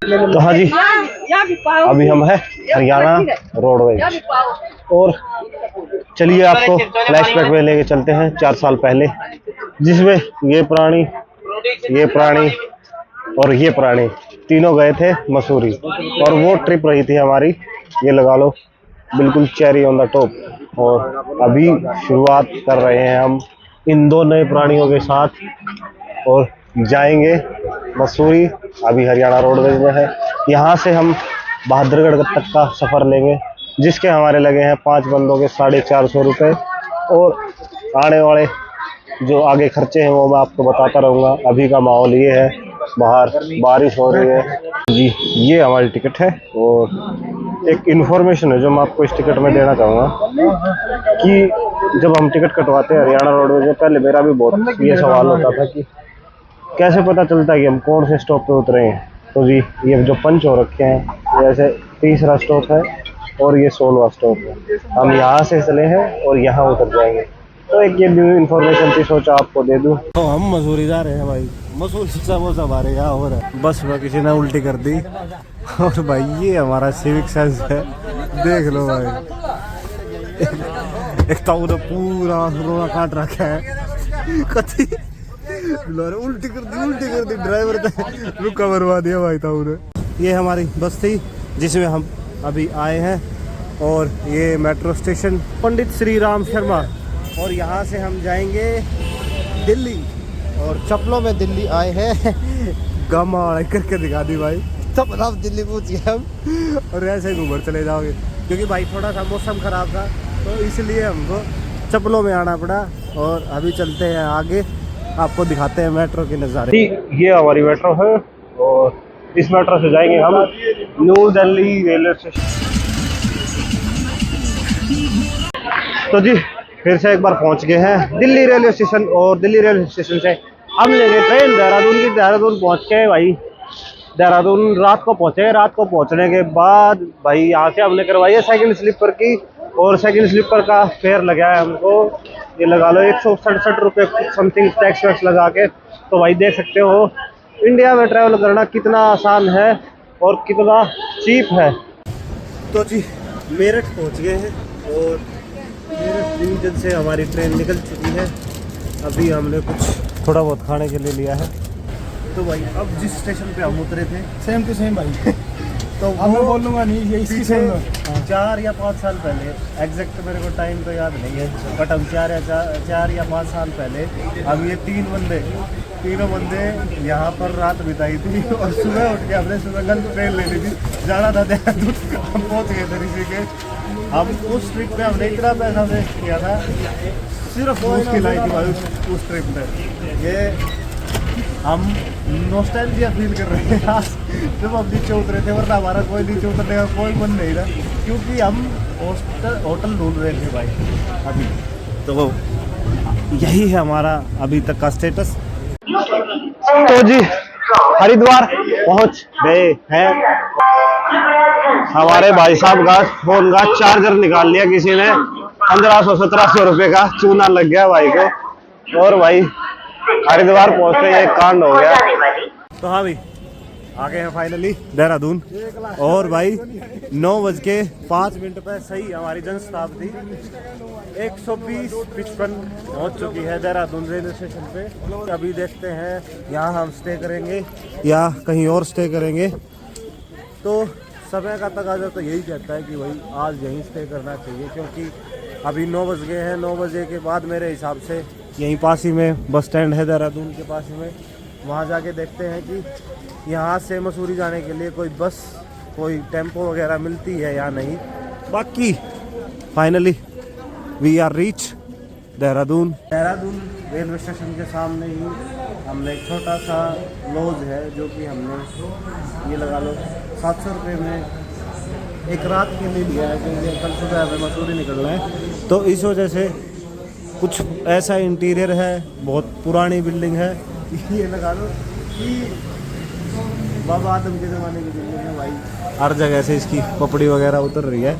तो हाँ जी, अभी हम हैं हरियाणा रोडवेज और चलिए आपको फ्लैशबैक में लेके चलते हैं 4 साल पहले, जिसमें ये प्राणी और ये प्राणी तीनों गए थे मसूरी और वो ट्रिप रही थी हमारी, ये लगा लो बिल्कुल चेरी ऑन द टॉप। और अभी शुरुआत कर रहे हैं हम इन दो नए प्राणियों के साथ और जाएंगे मसूरी। अभी हरियाणा रोडवेज में है, यहाँ से हम बहादुरगढ़ तक का सफ़र लेंगे, जिसके हमारे लगे हैं 5 बंदों के 450 रुपये। और आने वाले जो आगे खर्चे हैं वो मैं आपको बताता रहूँगा। अभी का माहौल ये है, बाहर बारिश हो रही है जी। ये हमारी टिकट है और एक इन्फॉर्मेशन है जो मैं आपको इस टिकट में देना चाहूँगा कि जब हम टिकट कटवाते हैं हरियाणा रोडवेज में, पहले मेरा भी बहुत ये सवाल होता था कि कैसे पता चलता है कि हम कौन से स्टॉप पे उतरे हैं। तो जी ये जो पंच हो रखे हैं, जैसे तीसरा स्टॉप है और ये 16वां स्टॉप है। हम यहाँ से चले हैं और यहाँ उतर जाएंगे। तो एक ये न्यू इन्फॉर्मेशन थी, सोचा आपको दे दूँ। तो हम मसूरी जा रहे हैं भाई, मसूरी से समोसा हमारे यहाँ हो रहा है। बस में किसी ने उल्टी कर दी और भाई ये हमारा सिविक सेंस है, देख लो भाई। एक तो उधर पूरा रोना काट रखा है, कथी उल्टी कर दी ड्राइवर ने रुका मरवा दिया भाई था उन्हें। ये हमारी बस थी जिसमें हम अभी आए हैं और ये मेट्रो स्टेशन पंडित श्री राम शर्मा, और यहाँ से हम जाएंगे दिल्ली। और चप्पलों में दिल्ली आए हैं, गमा करके दिखा दी भाई, तब आप दिल्ली पहुँच गए हम। और ऐसे ही घूमर चले जाओगे क्योंकि भाई थोड़ा सा मौसम ख़राब था, तो इसलिए हमको चप्पलों में आना पड़ा। और अभी चलते हैं आगे, आपको दिखाते हैं मेट्रो के नज़ारे। ये हमारी मेट्रो है और इस मेट्रो से जाएंगे हम न्यू दिल्ली रेलवे स्टेशन। तो जी फिर से एक बार पहुंच गए हैं दिल्ली रेलवे स्टेशन और दिल्ली रेलवे स्टेशन से हम लेंगे ट्रेन देहरादून की। देहरादून पहुंच के भाई, देहरादून रात को पहुंचे। रात को पहुंचने के बाद भाई यहाँ से हमने करवाई है सेकंड स्लीपर की, और सेकंड स्लीपर का फेयर लगा है हमको, ये लगा लो 167 रुपये समथिंग टैक्स वैक्स लगा के। तो भाई देख सकते हो इंडिया में ट्रैवल करना कितना आसान है और कितना चीप है। तो जी मेरठ पहुंच गए हैं और मेरठ डिवीजन से हमारी ट्रेन निकल चुकी है। अभी हमने कुछ थोड़ा बहुत खाने के लिए लिया है। तो भाई अब जिस स्टेशन पे हम उतरे थे सेम टू सेम भाई तो मैं बोलूँगा नहीं, ये इसकी सेम 4 या 5 साल पहले, एग्जैक्ट मेरे को टाइम तो याद नहीं है, बट हम 4 या 5 साल पहले हम ये तीनों बंदे यहाँ पर रात बिताई थी। और सुबह उठ के हमने सुबह कल ट्रेन ले ली थी, जाना था देहरादून। हम पहुँच गए थे ऋषिकेश। हम उस ट्रिप पे हमने इतना पैसा वेस्ट किया था, सिर्फ उसकी लाई थी भाई उस ट्रिप पे। ये हम नॉस्टैल्जिया फील कर रहे हैं आज जब हम नीचे उतरे थे, वरना हमारा कोई नीचे उतरने का कोई मन नहीं था, क्योंकि हम होटल ढूंढ रहे थे भाई अभी। तो यही है हमारा अभी तक का स्टेटस। तो जी हरिद्वार पहुंच गए हैं। हमारे भाई साहब का फोन का चार्जर निकाल लिया किसी ने, 1500-1700 रुपये का चूना लग गया भाई को। और भाई हरिद्वार पहुंचते ये कांड हो गया। तो हाँ भाई आ गए हैं फाइनली देहरादून, और भाई 9:05 पे सही हमारी जनशताब्दी 120-55 पहुंच चुकी है देहरादून रेलवे स्टेशन पे। अभी देखते हैं यहाँ हम स्टे करेंगे या कहीं और स्टे करेंगे। तो समय का तकाजा तो यही कहता है कि भाई आज यहीं स्टे करना चाहिए, क्योंकि अभी 9 बज गए हैं। 9 बजे के बाद मेरे हिसाब से यहीं पास ही में बस स्टैंड है देहरादून के पास ही में, वहाँ जाके देखते हैं कि यहाँ से मसूरी जाने के लिए कोई बस, कोई टेम्पो वगैरह मिलती है या नहीं। बाकी finally we are reach Dehradun railway station के सामने ही हमने एक छोटा सा लॉज है, जो कि हमने ये लगा लो 700 रुपये में एक रात के लिए लिया है, क्योंकि कल सुबह हमें मसूरी निकलना है। तो इस वजह से कुछ ऐसा इंटीरियर है, बहुत पुरानी बिल्डिंग है, ये लगा लो कि बाबा आदम के ज़माने की बिल्डिंग है भाई। हर जगह से इसकी पपड़ी वगैरह उतर रही है।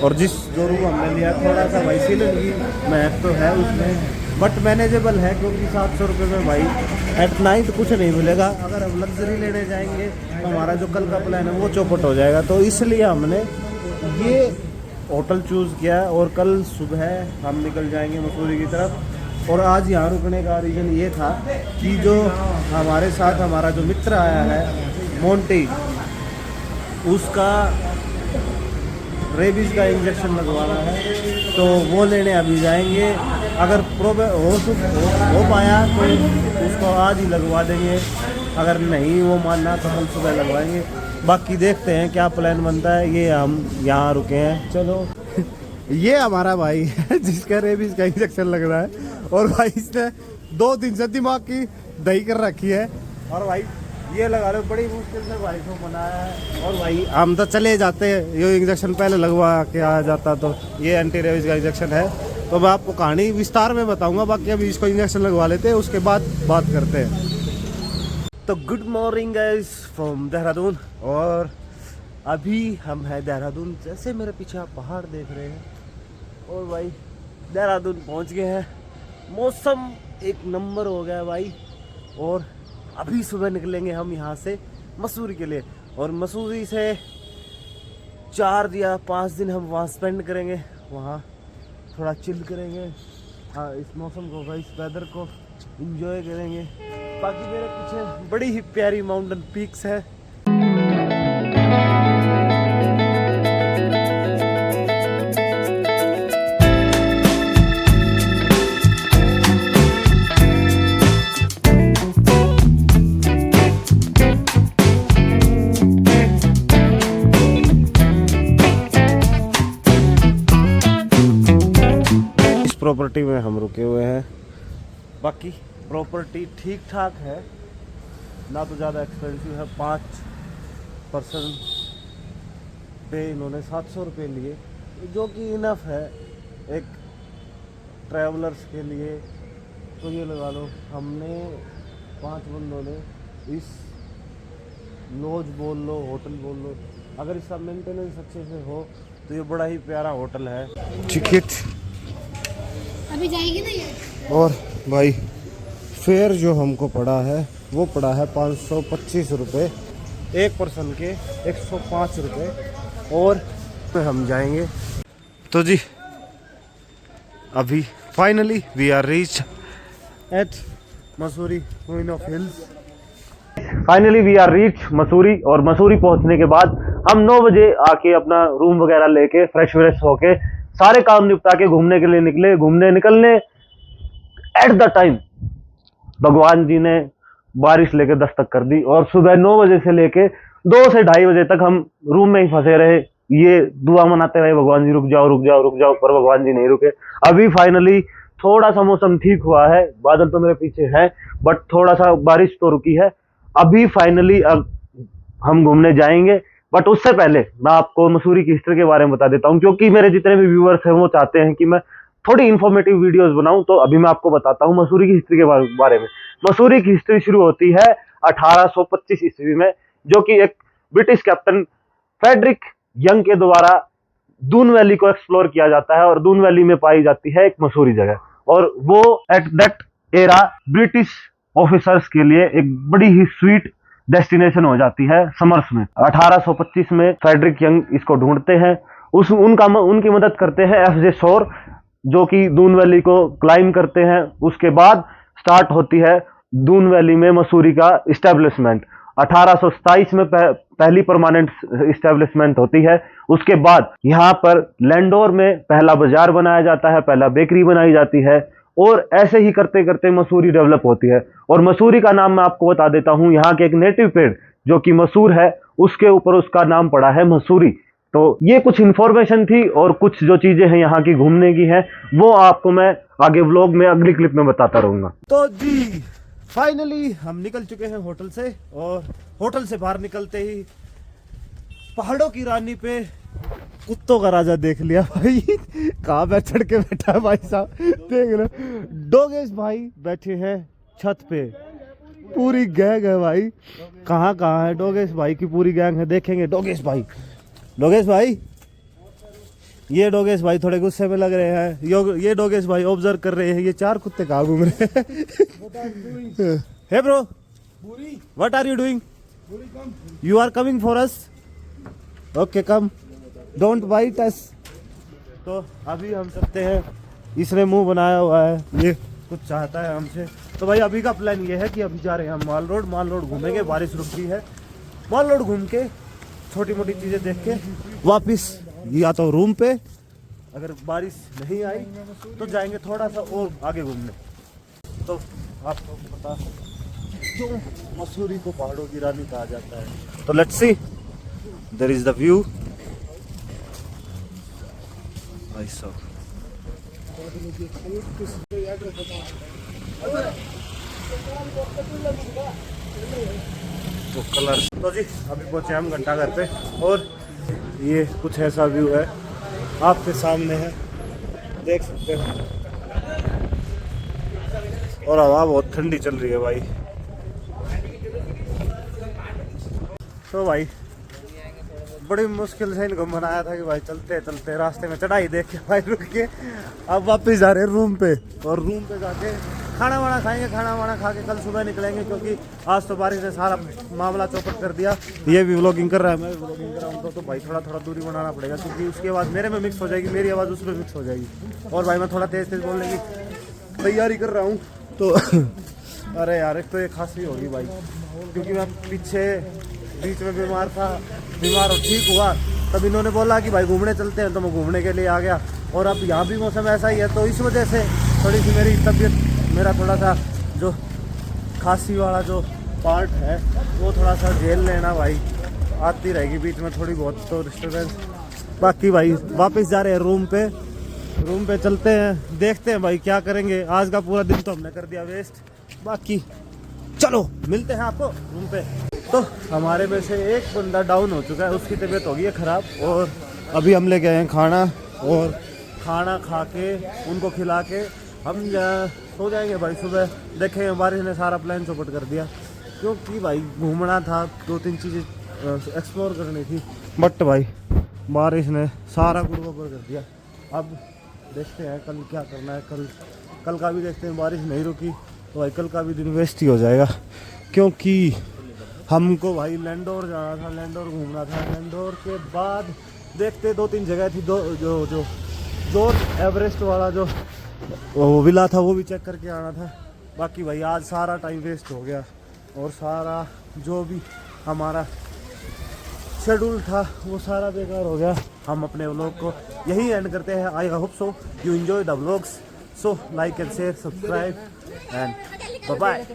और जिस जो रूम हमने लिया थोड़ा सा भाई सीलिंग की महक तो है उसमें, बट मैनेजेबल है, क्योंकि 700 रुपये में भाई एट नाइट कुछ नहीं मिलेगा। अगर हम लग्जरी लेने जाएंगे तो हमारा जो कल का प्लान है वो चौपट हो जाएगा। तो इसलिए हमने ये होटल चूज़ किया और कल सुबह हम निकल जाएंगे मसूरी की तरफ। और आज यहाँ रुकने का रीज़न ये था कि जो हमारे साथ हमारा जो मित्र आया है मोंटी, उसका रेबीज़ का इंजेक्शन लगवाना है, तो वो लेने अभी जाएंगे। अगर हो पाया तो उसको आज ही लगवा देंगे, अगर नहीं वो मानना तो कल सुबह लगवाएंगे। बाकी देखते हैं क्या प्लान बनता है। ये हम यहाँ रुके हैं, चलो। ये हमारा भाई है जिसका रेबीज़ का इंजेक्शन लग रहा है, और भाई इसने 2 दिन से दिमाग की दही कर रखी है। और भाई ये लगा लो, बड़ी मुश्किल से भाई को बनाया है। और भाई हम तो चले जाते हैं, ये इंजेक्शन पहले लगवा के आ जाता। तो ये एंटी रेबीज़ का इंजेक्शन है, तो मैं आपको कहानी विस्तार में बताऊंगा। बाकी अभी इसको इंजेक्शन लगवा लेते हैं, उसके बाद बात करते हैं। तो good morning guys from Dehradun, और अभी हम हैं देहरादून। जैसे मेरे पीछे आप पहाड़ देख रहे हैं, और भाई देहरादून पहुंच गए हैं। मौसम एक नंबर हो गया है भाई, और अभी सुबह निकलेंगे हम यहाँ से मसूरी के लिए। और मसूरी से 4 या 5 दिन हम वहाँ स्पेंड करेंगे, वहाँ थोड़ा चिल करेंगे। हाँ, इस मौसम को भाई, इस वेदर को एंजॉय करेंगे। बाकी मेरे पीछे बड़ी ही प्यारी माउंटेन पीक्स है। प्रॉपर्टी में हम रुके हुए हैं। बाकी प्रॉपर्टी ठीक ठाक है, ना तो ज़्यादा एक्सपेंसिव है। 5 पर्सन पे इन्होंने 700 रुपये लिए, जो कि इनफ है एक ट्रैवलर्स के लिए। तो ये लगा लो, हमने 5 बंदों ने इस लॉज बोल लो, होटल बोल लो, अगर इसका मेंटेनेंस अच्छे से हो तो ये बड़ा ही प्यारा होटल है। टिकट अभी जाएगी ना ये। और भाई फेयर जो हमको पड़ा है वो पड़ा है 525 रुपये, एक पर्सन के 105 रुपये। और हम जाएंगे। तो जी अभी finally we are reach at Mussoorie queen of hills. Finally we are reach Mussoorie, और मसूरी पहुंचने के बाद हम 9 बजे आके अपना रूम वगैरह लेके फ्रेश व्रेश होके सारे काम निपटा के घूमने के लिए निकले। घूमने निकलने एट द टाइम भगवान जी ने बारिश लेके दस्तक कर दी, और सुबह 9 बजे से लेके 2 से 2:30 बजे तक हम रूम में ही फंसे रहे। ये दुआ मनाते रहे, भगवान जी रुक जाओ रुक जाओ रुक जाओ, पर भगवान जी नहीं रुके। अभी फाइनली थोड़ा सा मौसम ठीक हुआ है, बादल तो मेरे पीछे है, बट थोड़ा सा बारिश तो रुकी है। अभी फाइनली अब हम घूमने जाएंगे। बट उससे पहले मैं आपको मसूरी की हिस्ट्री के बारे में बता देता हूं, क्योंकि मेरे जितने भी व्यूअर्स हैं वो चाहते हैं कि मैं थोड़ी इंफॉर्मेटिव वीडियोस बनाऊं। तो अभी मैं आपको बताता हूं मसूरी की हिस्ट्री के बारे में। मसूरी की हिस्ट्री शुरू होती है 1825 ईस्वी में, जो कि एक ब्रिटिश कैप्टन फ्रेडरिक यंग के द्वारा दून वैली को एक्सप्लोर किया जाता है। और दून वैली में पाई जाती है एक मसूरी जगह, और वो at that era British officers के लिए एक बड़ी ही स्वीट डेस्टिनेशन हो जाती है समर्स में। 1825 में फ्रेडरिक यंग इसको ढूंढते हैं, उनकी मदद करते हैं एफ.जे. शोर, जो कि दून वैली को क्लाइम करते हैं। उसके बाद स्टार्ट होती है दून वैली में मसूरी का इस्टेब्लिशमेंट। 1827 में पहली परमानेंट इस्टेब्लिशमेंट होती है। उसके बाद यहाँ पर लैंडोर में पहला बाजार बनाया जाता है, पहला बेकरी बनाई जाती है, और ऐसे ही करते करते मसूरी डेवलप होती है। और मसूरी का नाम मैं आपको बता देता हूँ, यहाँ के एक नेटिव पेड़ जो कि मसूर है, उसके ऊपर उसका नाम पड़ा है मसूरी। तो ये कुछ इन्फॉर्मेशन थी, और कुछ जो चीजें हैं यहाँ की घूमने की हैं वो आपको मैं आगे व्लॉग में अगली क्लिप में बताता रहूंगा। तो जी फाइनली हम निकल चुके हैं होटल से, और होटल से बाहर निकलते ही पहाड़ों की रानी पे कुत्तों का राजा देख लिया भाई। कहाँ पे चढ़ के बैठा है भाई साहब, देख लो। डोगेश भाई बैठे हैं छत पे, पूरी गैंग है भाई। कहाँ कहाँ है डोगेश भाई की पूरी गैंग है, देखेंगे डोगेश भाई। डोगेश भाई, ये डोगेश भाई थोड़े गुस्से में लग रहे हैं। ये डोगेश भाई ऑब्जर्व कर रहे हैं ये 4 कुत्ते कहाँ घूम रहे हैं। Hey bro, पूरी what are you doing? पूरी कम You are coming for us? Okay, come. Don't bite us. तो अभी हम चलते हैं, इसने मुंह बनाया हुआ है, ये कुछ चाहता है हमसे। तो भाई अभी का प्लान ये है कि अभी जा रहे हैं हम माल रोड घूमेंगे, बारिश रुक गई है, माल रोड घूम के छोटी मोटी चीज़ें देख के वापस या तो रूम पे, अगर बारिश नहीं आई तो जाएंगे थोड़ा सा और आगे घूमने। तो आपको पता क्यों मसूरी को पहाड़ों की रानी कहा जाता है। तो let's see, there is the view. भाई साहब तो कलर। तो जी अभी पहुंचे हम घंटा घर पे, और ये कुछ ऐसा व्यू है आपके सामने है, देख सकते हो। और हवा बहुत ठंडी चल रही है भाई। तो भाई बड़ी मुश्किल से इनको मनाया था कि भाई चलते चलते रास्ते में चढ़ाई देख के भाई रुक के अब वापस जा रहे हैं रूम पे, और रूम पे जाके खाना वाना खाएंगे, खाना वाना खा के कल सुबह निकलेंगे, क्योंकि आज तो बारिश ने सारा मामला चौपट कर दिया। ये भी व्लॉगिंग कर रहा है, मैं भी व्लॉगिंग कर रहा हूँ, तो भाई थोड़ा थोड़ा दूरी बनाना पड़ेगा, क्योंकि उसकी आवाज़ मेरे में मिक्स हो जाएगी, मेरी आवाज़ उसमें मिक्स हो जाएगी। और भाई मैं थोड़ा तेज़ तेज़ बोलने की तैयारी कर रहा हूँ। तो अरे यार एक तो ये खांसी होगी भाई, क्योंकि मैं पीछे बीच में बीमार और ठीक हुआ, तब इन्होंने बोला कि भाई घूमने चलते हैं, तो मैं घूमने के लिए आ गया। और अब यहाँ भी मौसम ऐसा ही है, तो इस वजह से थोड़ी सी मेरी तबीयत, मेरा थोड़ा सा जो खांसी वाला जो पार्ट है वो थोड़ा सा झेल लेना भाई, आती रहेगी बीच में थोड़ी बहुत तो डिस्टर्बेंस। बाकी भाई वापस जा रहे हैं रूम पे चलते हैं, देखते हैं भाई क्या करेंगे। आज का पूरा दिन तो हमने कर दिया वेस्ट, बाकी चलो मिलते हैं आपको रूम पे। तो हमारे में से एक बंदा डाउन हो चुका है, उसकी तबीयत हो गई है ख़राब, और अभी हम ले गए हैं खाना, और खाना खा के उनको खिला के हम सो जाएंगे भाई। सुबह देखेंगे, बारिश ने सारा प्लान चौपट कर दिया, क्योंकि भाई घूमना था, 2-3 चीज़ें एक्सप्लोर करनी थी, बट भाई बारिश ने सारा गुड़गोबर कर दिया। अब देखते हैं कल क्या करना है, कल का भी देखते हैं। बारिश नहीं रुकी तो भाई कल का भी दिन वेस्ट ही हो जाएगा, क्योंकि हमको भाई लैंडोर जाना था, लैंडोर घूमना था। लैंडोर के बाद देखते 2-3 जगह थी, जो एवरेस्ट वाला जो वो विला था वो भी चेक करके आना था। बाकी भाई आज सारा टाइम वेस्ट हो गया, और सारा जो भी हमारा शेड्यूल था वो सारा बेकार हो गया। हम अपने व्लॉग को यही एंड करते हैं। I hope so you enjoy the vlogs, so like and share, subscribe and bye bye.